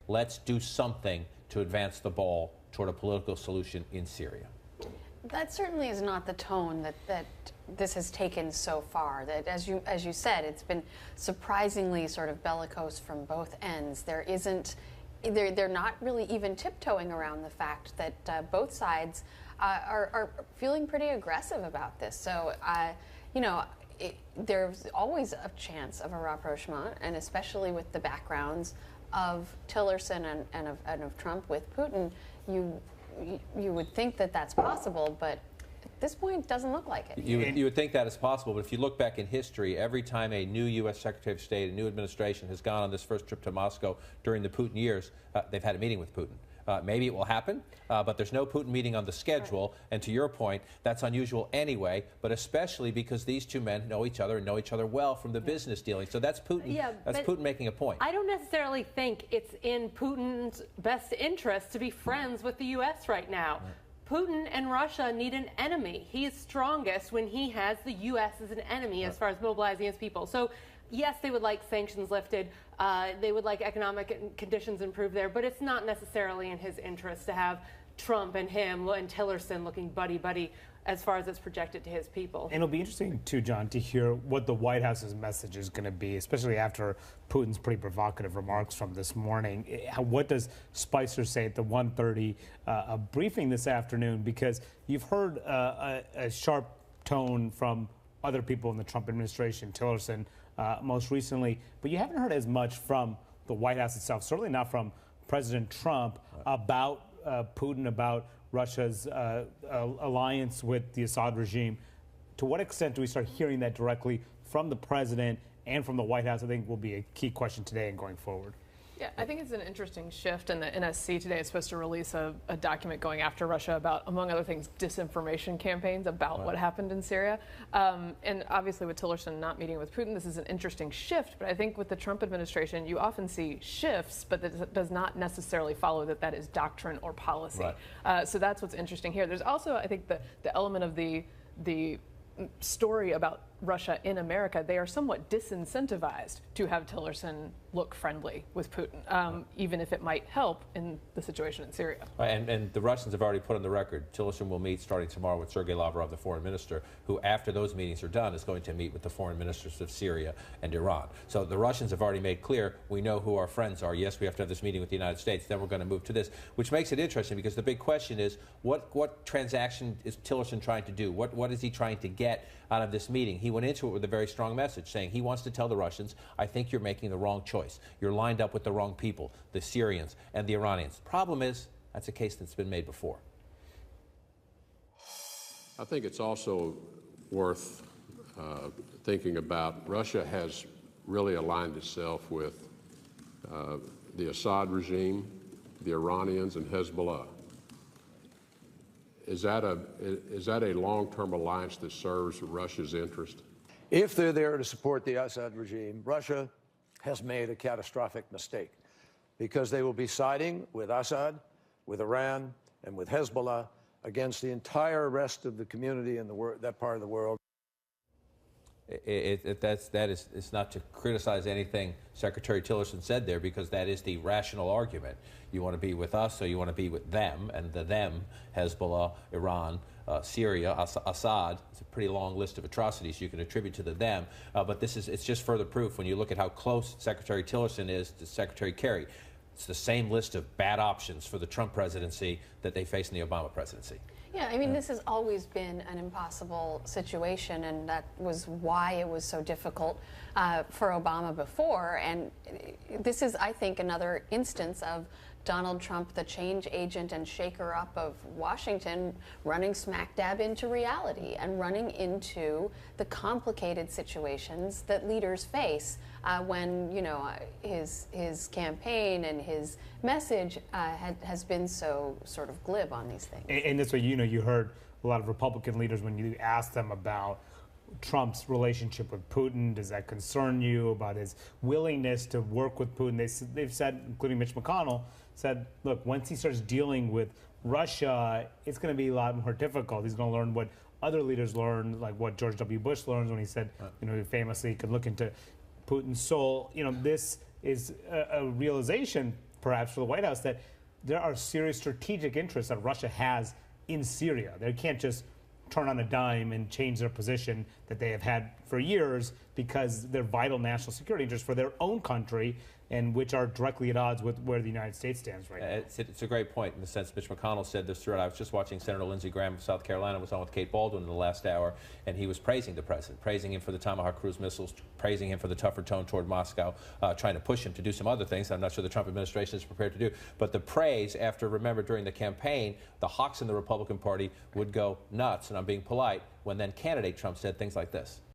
let's do something to advance the ball toward a political solution in Syria. That certainly is not the tone that this has taken so far. That, as you said, it's been surprisingly sort of bellicose from both ends. They're not really even tiptoeing around the fact that both sides are feeling pretty aggressive about this. So, there's always a chance of a rapprochement, and especially with the backgrounds of Tillerson and of Trump with Putin, you would think that that's possible, but at this point, it doesn't look like it. You would think that is possible, but if you look back in history, every time a new U.S. Secretary of State, a new administration has gone on this first trip to Moscow during the Putin years, they've had a meeting with Putin. Maybe it will happen, but there's no Putin meeting on the schedule. Right. And to your point, that's unusual anyway, but especially because these two men know each other and know each other well from the business dealing. So that's Putin. Yeah, that's Putin making a point. I don't necessarily think it's in Putin's best interest to be friends with the U.S. right now. Right. Putin and Russia need an enemy. He is strongest when he has the U.S. as an enemy as far as mobilizing his people. So yes, they would like sanctions lifted. They would like economic conditions improved there, but it's not necessarily in his interest to have Trump and him and Tillerson looking buddy-buddy as far as it's projected to his people. And it'll be interesting, too, John, to hear what the White House's message is going to be, especially after Putin's pretty provocative remarks from this morning. What does Spicer say at the 1:30 briefing this afternoon? Because you've heard a sharp tone from other people in the Trump administration, Tillerson most recently, but you haven't heard as much from the White House itself, certainly not from President Trump, about Putin, about Russia's alliance with the Assad regime. To what extent do we start hearing that directly from the president and from the White House? I think will be a key question today and going forward. Yeah, I think it's an interesting shift, and the NSC today is supposed to release a document going after Russia about, among other things, disinformation campaigns about what happened in Syria. And obviously with Tillerson not meeting with Putin, this is an interesting shift, but I think with the Trump administration, you often see shifts, but that does not necessarily follow that is doctrine or policy. Right. So that's what's interesting here. There's also, I think, the element of the story about Russia in America. They are somewhat disincentivized to have Tillerson look friendly with Putin, even if it might help in the situation in Syria. And the Russians have already put on the record, Tillerson will meet starting tomorrow with Sergei Lavrov, the foreign minister, who after those meetings are done is going to meet with the foreign ministers of Syria and Iran. So the Russians have already made clear, we know who our friends are. Yes, we have to have this meeting with the United States, then we're going to move to this, which makes it interesting because the big question is, what transaction is Tillerson trying to do? What is he trying to get out of this meeting? He went into it with a very strong message saying he wants to tell the Russians, I think you're making the wrong choice. You're lined up with the wrong people, the Syrians and the Iranians. Problem is, that's a case that's been made before. I think it's also worth thinking about. Russia has really aligned itself with the Assad regime, the Iranians, and Hezbollah. Is that a long-term alliance that serves Russia's interest? If they're there to support the Assad regime, Russia has made a catastrophic mistake because they will be siding with Assad, with Iran, and with Hezbollah against the entire rest of the community in that part of the world. It's not to criticize anything Secretary Tillerson said there, because that is the rational argument. You want to be with us, or you want to be with them, and the them, Hezbollah, Iran, Syria, Assad. It's a pretty long list of atrocities you can attribute to the them, but it's just further proof when you look at how close Secretary Tillerson is to Secretary Kerry. It's the same list of bad options for the Trump presidency that they face in the Obama presidency. Yeah, I mean, this has always been an impossible situation, and that was why it was so difficult for Obama before. And this is, I think, another instance of Donald Trump, the change agent and shaker-up of Washington, running smack dab into reality and running into the complicated situations that leaders face when, his campaign and his message has been so sort of glib on these things. And that's what, you heard a lot of Republican leaders when you asked them about Trump's relationship with Putin. Does that concern you, about his willingness to work with Putin? They've said, including Mitch McConnell, said, look, once he starts dealing with Russia, it's going to be a lot more difficult. He's going to learn what other leaders learned, like what George W. Bush learned when he said, famously, he could look into Putin's soul. This is a realization perhaps for the White House, that there are serious strategic interests that Russia has in Syria. They can't just turn on a dime and change their position that they have had for years because they're vital national security interests for their own country and which are directly at odds with where the United States stands right now. It's a great point in the sense Mitch McConnell said this throughout. I was just watching Senator Lindsey Graham of South Carolina was on with Kate Baldwin in the last hour, and he was praising the president, praising him for the Tomahawk cruise missiles, praising him for the tougher tone toward Moscow, trying to push him to do some other things I'm not sure the Trump administration is prepared to do. But the praise, after, remember, during the campaign, the hawks in the Republican Party would go nuts, and I'm being polite, when then candidate Trump said things like this.